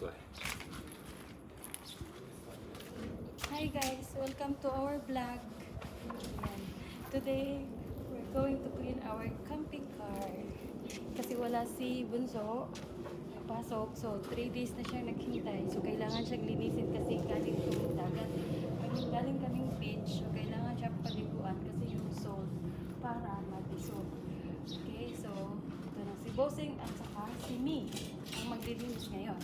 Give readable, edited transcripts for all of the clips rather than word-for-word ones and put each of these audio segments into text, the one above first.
way. Hi guys, welcome to our vlog. Ayan. Today, we're going to clean our camping car. Kasi wala si Bunso, pasok. So, 3 days na siya naghintay. So, kailangan siyang linisin kasi galing kaming dagat. Galing kaming beach. So, kailangan siya paliguan kasi yung salt para mag-dissolve. Okay, so, ito na si Bossing at saka si Mi ang maglilinis ngayon.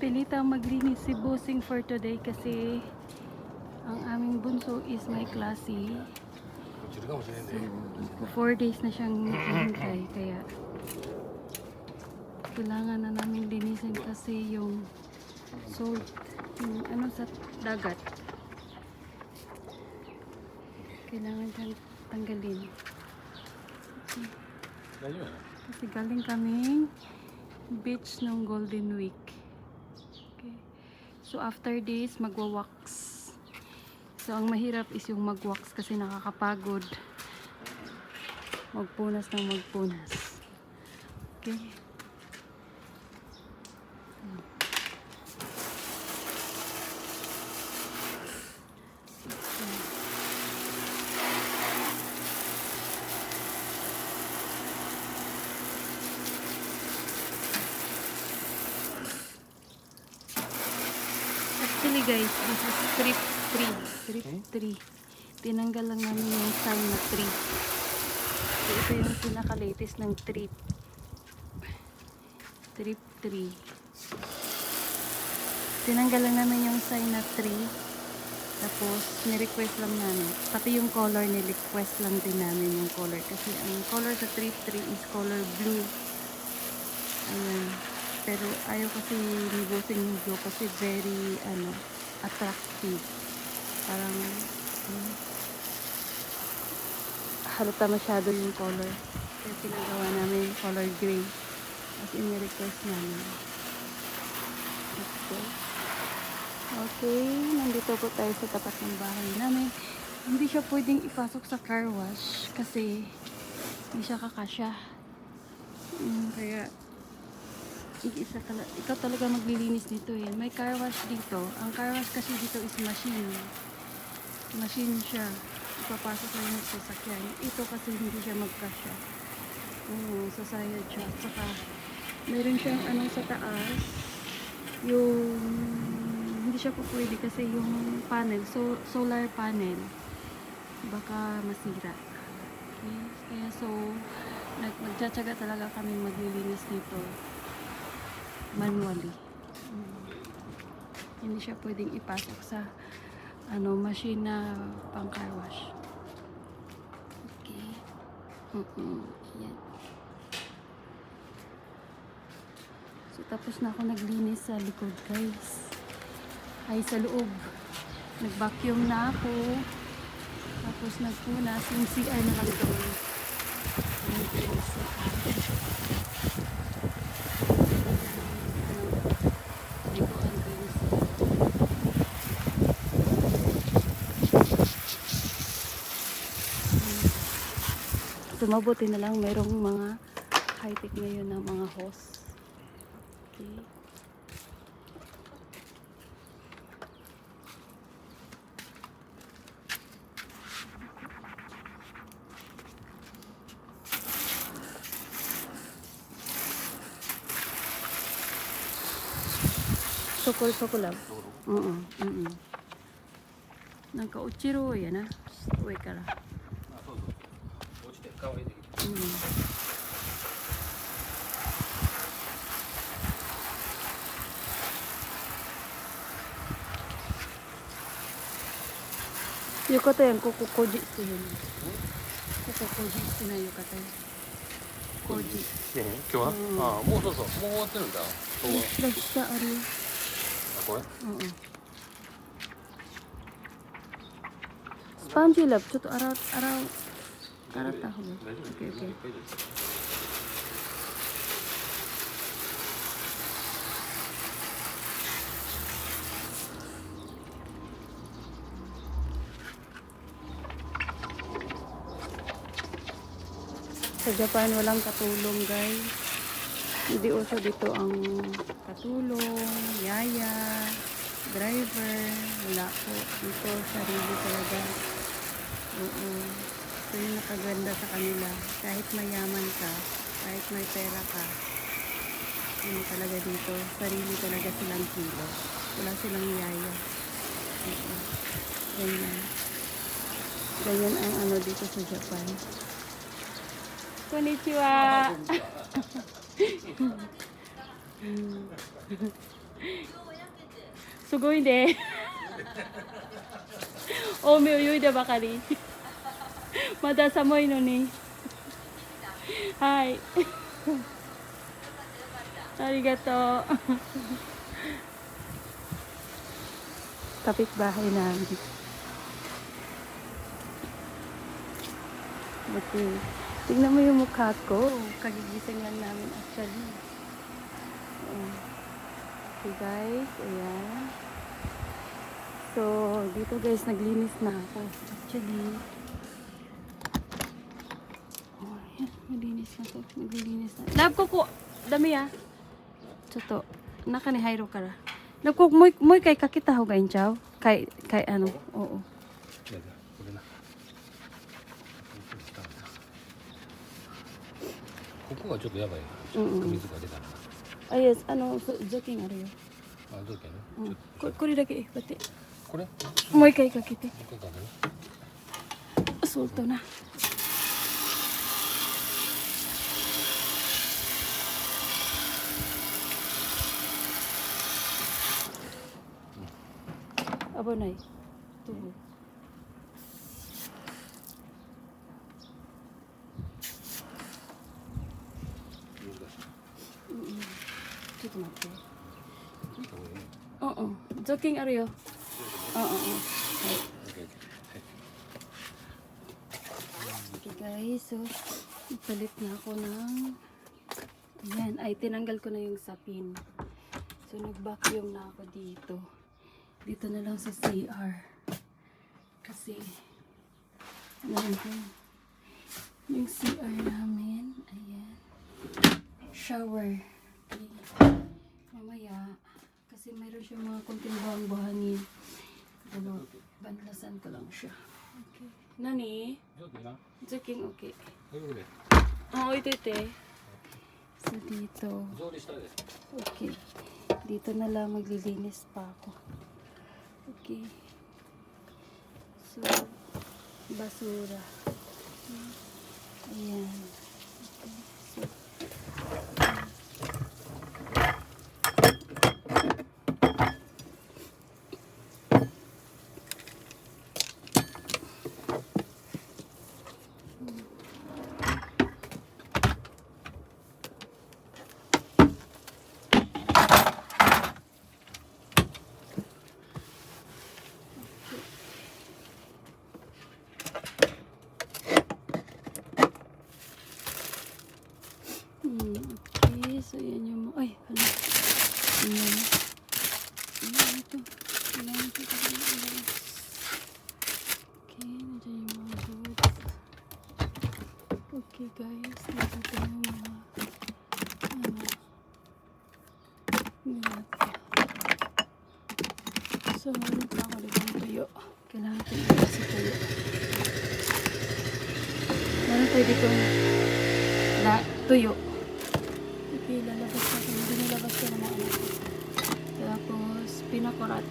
Pinitang maglinis si Bossing for today kasi ang aming bunso is may klase. So, 4 days na siyang hintay kaya kailangan na namin linisin kasi yung salt, yung ano sa dagat. Kailangan siyang tanggalin. Kasi galing kaming beach ng Golden Week. Okay. So after this, magwa-wax. So ang mahirap is yung mag-wax kasi nakakapagod. Magpunas ng magpunas. Okay. Actually guys, this is trip 3. Trip 3. Tinanggal lang namin yung sign na 3. So ito yung pinaka-latest ng trip. Trip 3. Tinanggal lang namin yung sign na 3. Tapos, ni-request lang namin. Pati yung color, ni-request lang din namin yung color. Kasi ang color sa trip 3 is color blue. Ayan. Pero ayaw kasi ni Bossing yung blue kasi very attractive. Parang halata masyado yung color. Kaya pinagawa namin yung color gray. As in request namin. Okay, nandito po tayo sa tapat ng bahay namin. Hindi siya pwedeng ipasok sa car wash kasi hindi siya kakasya. Kaya ikaw talaga maglilinis dito yan. May car wash dito. Ang car wash kasi dito is machine. Machine siya. Ipapasok lang yung sasakyan. Ito kasi hindi siya magkasya. Sasayad siya. Saka meron siyang sa taas. Yung hindi siya po pwede kasi yung panel. Solar panel. Baka masira. Okay? Kaya nagtsatsaga talaga kami maglilinis nito. Manually. Hindi siya pwedeng ipasok sa machine na pang car wash. Okay. Yan. So tapos na ako naglinis sa likod guys. Ay sa loob. Nag-vacuum na ako. Tapos nagpunas yung CR na lang doon. So mabuti na lang merong mga high-tech ngayon na mga hose. Okay. Sokol-sokolam. Nanka-uchiro yan na. Uwe kara. Yukata yan, kukukoji ito yun. Kukukoji ito na yukata yan. Koji. 今日は、もうそうそう、もう終わってるんだ。Basta, ari. これ Spongy love,ちょっと洗った方がいい。Okay, okay. Sa Japan, walang katulong guys. Hindi uso dito ang katulong, yaya, driver, wala po. Dito, sarili talaga. Oo. Ito yung nakaganda sa kanila. Kahit mayaman ka, kahit may pera ka, ano talaga dito, sarili talaga silang kilo. Wala silang yaya. Oo. Ganyan. Ganyan ang dito sa Japan. Konnichiwa! すごいね。多めを泳いでばかり。まだ寒いのに。はい。ありがとう。Kapitbahay namin. Okay. Tingnan mo yung mukha ko. Kagigising lang namin actually. Okay guys, ayan. So, dito guys, naglinis na ako. Actually, oh, ayan, naglinis na to. Naglinis na. Lab ko ko, dami ah. Choto, naka ni Hairo kara. Lab ko, moy kay kakita ho gain chow. Kay ano, oo. いやいやこれなここがちょっとやばいな水が出たら Ah, yes, ano, joking arayo. あどうかうねんこれだけ、待って。これもう一回かけて。これかねソルトな。危ない。どう？ちょっと待って。joking arayo. Okay guys, so ipalit na ako ng ayan, ay tinanggal ko na yung sapin. So nag-vacuum na ako dito. Dito na lang sa CR. Kasi ayan ko yung CR namin. Ayan. Shower. Okay. Mamaya kasi mayroon siya mga konting buhang-buhangin. Ano, banlasan ko lang siya. Okay. Nani? 上手な Joking okay. ということで Oh, ito. So dito. 上理したいです Okay. Dito na lang maglilinis pa ako. Okay. So, basura. Ayan. Okay. So, okay. So, yan yung mga... Ay, ano? Ayan. Ayan, ito. Kailangan ko ito. Okay, nandiyan yung mga boots. Okay, guys. Nandito yung mga... nilata. So, meron pa ako dito ng tuyo. Kailangan ko ito sa tuyo. Meron tayo dito tuyo. Okay, lalabas natin. Binilabas ko naman anak ko. Tapos, pinakurat.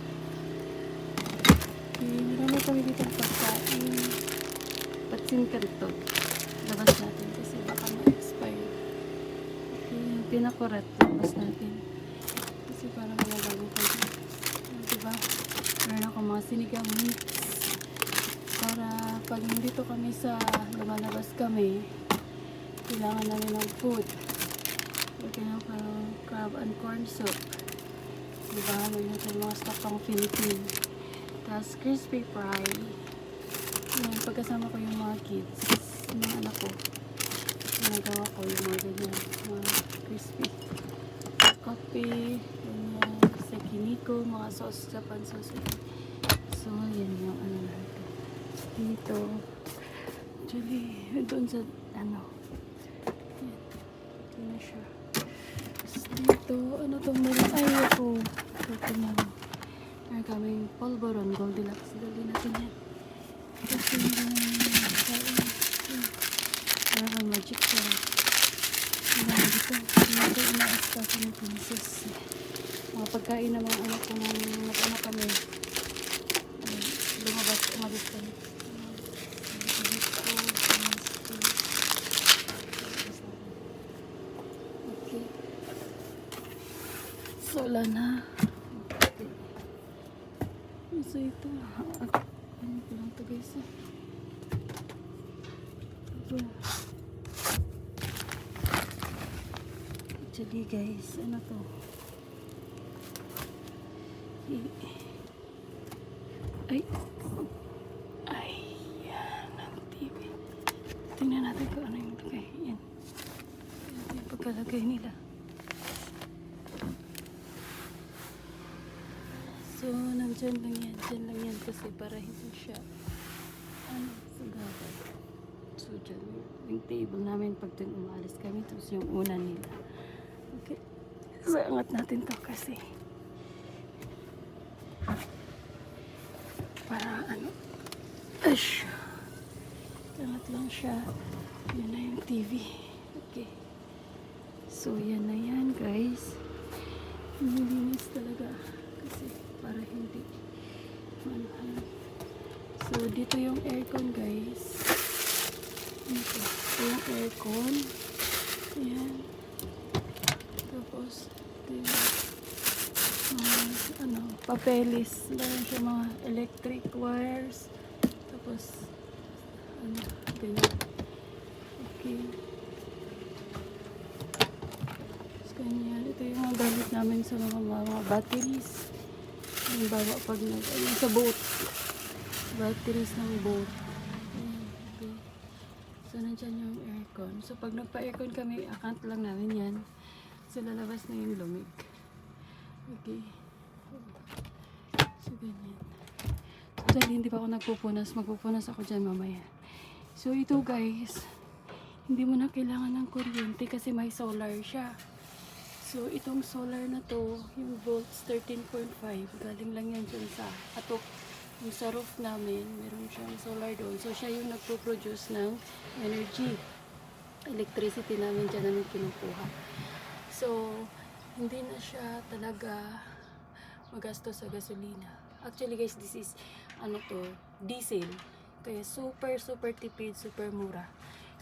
Okay, marami kami dito ang pagkain. Patsin kanto. Labas natin kasi baka ma-expire. Okay, yung pinakurat. Labas natin. Kasi parang malabago ko. Diba? Meron ako mga sinigang mix. Para pag nandito kami sa lumalabas kami, kailangan namin ng food. Lagyan ako ng crab and corn soup. Diba? Lagyan natin mga stock pang Philippine. Tapos crispy fry. Yan, pagkasama ko yung mga kids, yung mga anak ko, ginagawa ko yung mga ganyan, mga crispy. Coffee, ganyan, sa kiniko, mga sauce, Japan sauce. So, yan yung ano natin. Dito. Actually, doon sa, ano, yan. Ito na siya. Tapos dito, ano itong mali? Ay, ako. Ito na. Meron kaming polvoron, Goldilocks. Dali natin yan. Kasi meron kang magic sarap. Dito inaasta sa mga princess. Mga pagkain ng mga anak ko nang mag-anak kami. Lumabas, umalis kami. Okay. So, wala na. Okay. So ito, ano ko lang ito guys. Ito. Actually guys, ano to? Ay. Ay, yan ang TV. Tingnan natin kung ano yung lagay. Yan. Yan yung pagkalagay nila. So, nandyan lang yan. Dyan lang yan kasi para hindi siya sagabal. So, dyan yung table namin pag dun umalis kami. Tapos yung una nila. Okay. So, angat natin to kasi para ash. Angat lang siya. Yan na yung TV. Okay. So, yan na yan guys. Nilinis talaga. Kasi para hindi so dito yung aircon guys, ito yung aircon, ayan, tapos ito yung papeles, meron siya mga electric wires, tapos ganyan. Okay, so ganyan, ito yung mga gamit namin sa mga batteries. Yung bawa pag sa boat. Batteries ng boat. Ayan, okay. So, nandyan yung aircon. So, pag nagpa-aircon kami, account lang namin yan. So, lalabas na yung lumig. Okay. So, ganyan. So, dahil hindi pa ako nagpupunas, magpupunas ako dyan mamaya. So, ito guys, hindi mo na kailangan ng kuryente kasi may solar siya. So, itong solar na to, yung volts 13.5, galing lang yan dyan sa atok. Yung sa roof namin, meron siyang solar doon. So, siya yung nagpo-produce ng energy. Electricity namin dyan namin kinukuha. So, hindi na siya talaga magastos sa gasolina. Actually guys, this is, diesel. Kaya super tipid, super mura.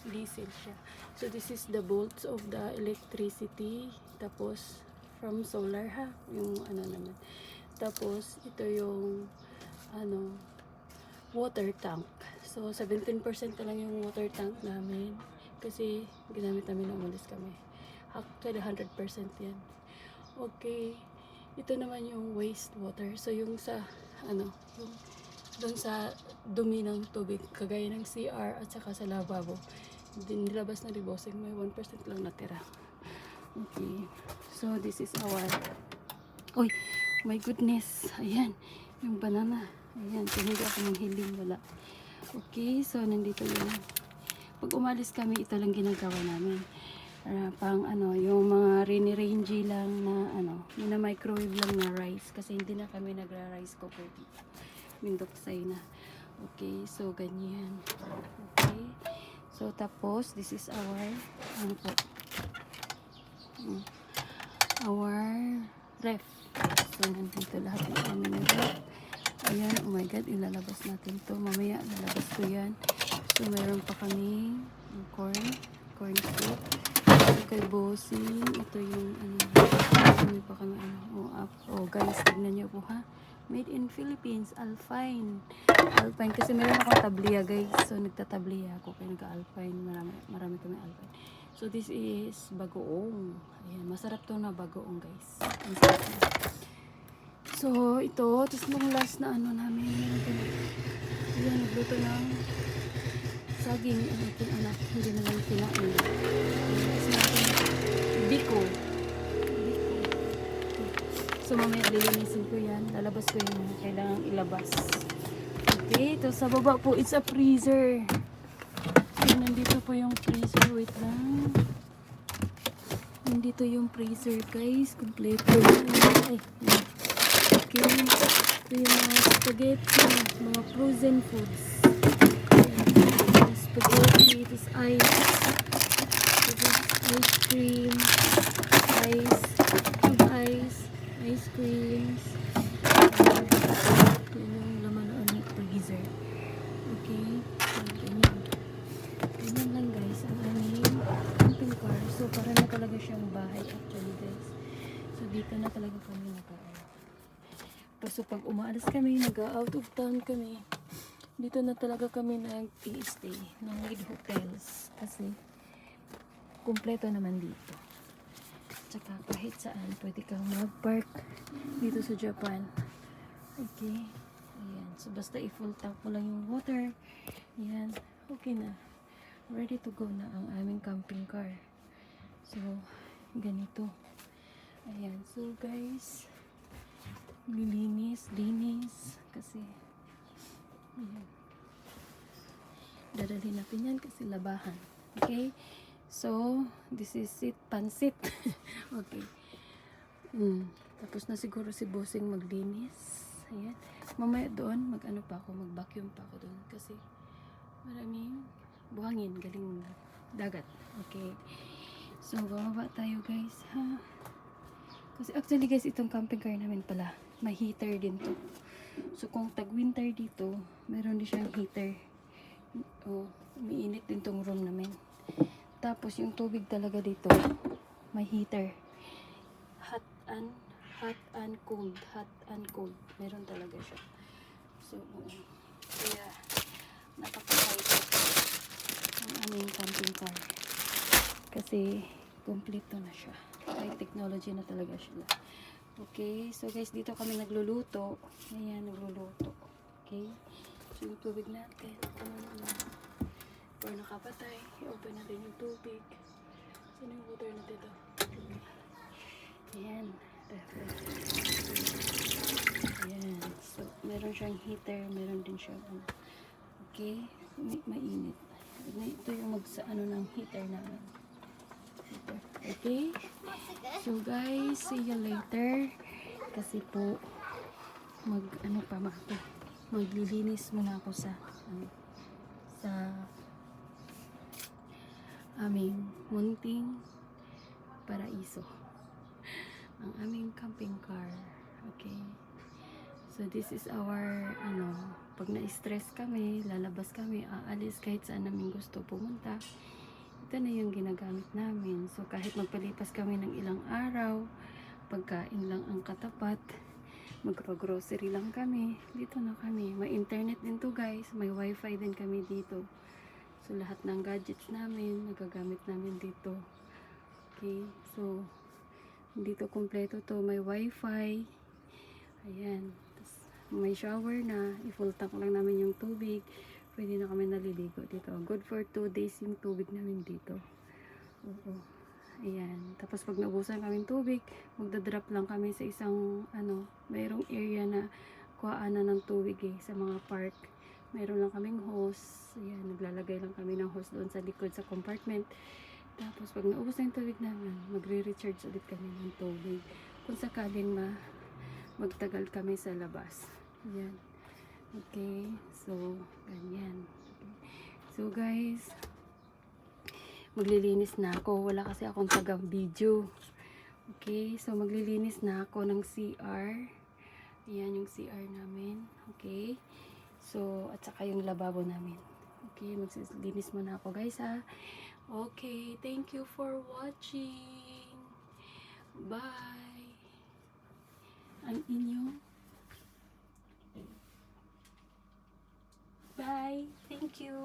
Diesel siya. So, this is the volts of the electricity. Tapos, from solar ha. Yung naman. Tapos, ito yung, water tank. So, 17% na lang yung water tank namin. Kasi, ginamit namin na umalis kami. Actually, 100% yan. Okay. Ito naman yung wastewater. So, yung sa, yung doon sa dumi ng tubig, kagaya ng CR at saka sa lavabo. Nilabas na ribosing, may 1% lang natira. Okay. So, this is our... Uy! My goodness! Ayan. Yung banana. Ayan. Kung hindi ako manghiling, wala. Okay. So, nandito yung... Pag umalis kami, ito lang ginagawa namin. Pang yung mga rini-rangy lang na microwave lang na rice. Kasi hindi na kami nagra-rice cooker dito. Mindoksay na. Okay. So, ganyan. Okay. So, tapos, this is our, our ref. So, nandito lahat ng ref. Ayan, oh my God, ilalabas natin to. Mamaya, lalabas ko yan. So, mayroon pa kami corn soup. So, kay Bossing, ito yung, may pa kami, guys, tignan nyo po, ha? Made in Philippines, Alpine. Alpine, kasi meron akong tabliya guys. So, nagtatabliya ako. Kaya nag-Alpine. Marami kami Alpine. So, this is bagoong. Ayan, masarap to na bagoong guys. So, ito. Tapos nung last na namin. Ayan, nagluto ng saging. Aking anak. Hindi na lang kinain. Tapos natin biko. So, mamaya lilinisin ko yan. Lalabas ko yung kailangang ilabas. Okay. Ito sa baba po, it's a freezer. So, nandito po yung freezer. Wait lang. Nandito yung freezer, guys. Kompleto. Ay, yan. Okay. Ito yung mga spaghetti. Mga frozen foods. Ayan. Spaghetti. It is ice. It is ice cream. Ice creams. Yan yung laman ng freezer. Okay. So, ganyan. Ganyan lang guys ang aming camping car. So, para na talaga siyang bahay actually guys. So dito na talaga kami Kaso pag umaalis kami, nag-out of town kami, dito na talaga kami nag-stay ng with hotels. Kasi kumpleto naman dito. Tsaka kahit saan, pwede kang mag-park dito sa Japan. Okay. Ayan. So basta i-full tank mo lang yung water. Ayan. Okay na. Ready to go na ang aming camping car. So, ganito. Ayan. So guys, linis kasi ayan. Dadalhin natin yan kasi labahan. Okay? So, this is it. Pansit. Okay. Tapos na siguro si Bossing maglinis. Ayan. Mamaya doon, mag-ano pa ako, mag-vacuum pa ako doon. Kasi maraming buhangin, galing dagat. Okay. So, bababa tayo guys, ha? Kasi actually guys, itong camping car namin pala, may heater din to. So, kung tag-winter dito, meron din siyang heater. Umiinit din tong room namin. Tapos, yung tubig talaga dito, may heater. Hot and cold. Meron talaga siya. So, kaya, napaka-excited ang aming camping car. Kasi, kompleto na siya. May technology na talaga siya. Okay, so guys, dito kami nagluluto. Ayan, nagluluto. Okay, so yung tubig natin. Or nakapatay. I-open natin yung tubig. Saan yung water natin ito? Ayan. Ayan. So, meron siyang heater. Meron din siyang okay, mainit. Ito yung ano ng heater namin. Okay? So guys, see you later. Kasi po, maglilinis muna ako sa aming munting paraiso. Ang aming camping car. Okay? So this is our, pag na-stress kami, lalabas kami, aalis kahit saan namin gusto pumunta. Ito na yung ginagamit namin. So, kahit magpalipas kami ng ilang araw, pagkain lang ang katapat, magpa-grocery lang kami, dito na kami. May internet din to guys, may wifi din kami dito. So, lahat ng gadgets namin, nagagamit namin dito. Okay, so, dito kompleto to, may wifi. Ayan, tas, may shower na, i-full tank lang namin yung tubig. Pwede na kami naliligo dito. Good for 2 days yung tubig namin dito. Oo. Ayan. Tapos pag naubusan kami tubig, magdadrop lang kami sa isang, mayroong area na kuhaan na ng tubig sa mga park. Mayroon lang kaming hose. Ayan. Naglalagay lang kami ng hose doon sa likod sa compartment. Tapos pag naubos na yung tubig namin, magre-recharge ulit kami ng tubig. Kung sakaling magtagal kami sa labas. Ayan. Okay, so, ganyan. So, guys, maglilinis na ako. Wala kasi akong taga-video. Okay, so, maglilinis na ako ng CR. Ayan yung CR namin. Okay, so, at saka yung lababo namin. Okay, maglilinis muna ako, guys, ha. Okay, thank you for watching. Bye. Ang inyong bye. Thank you.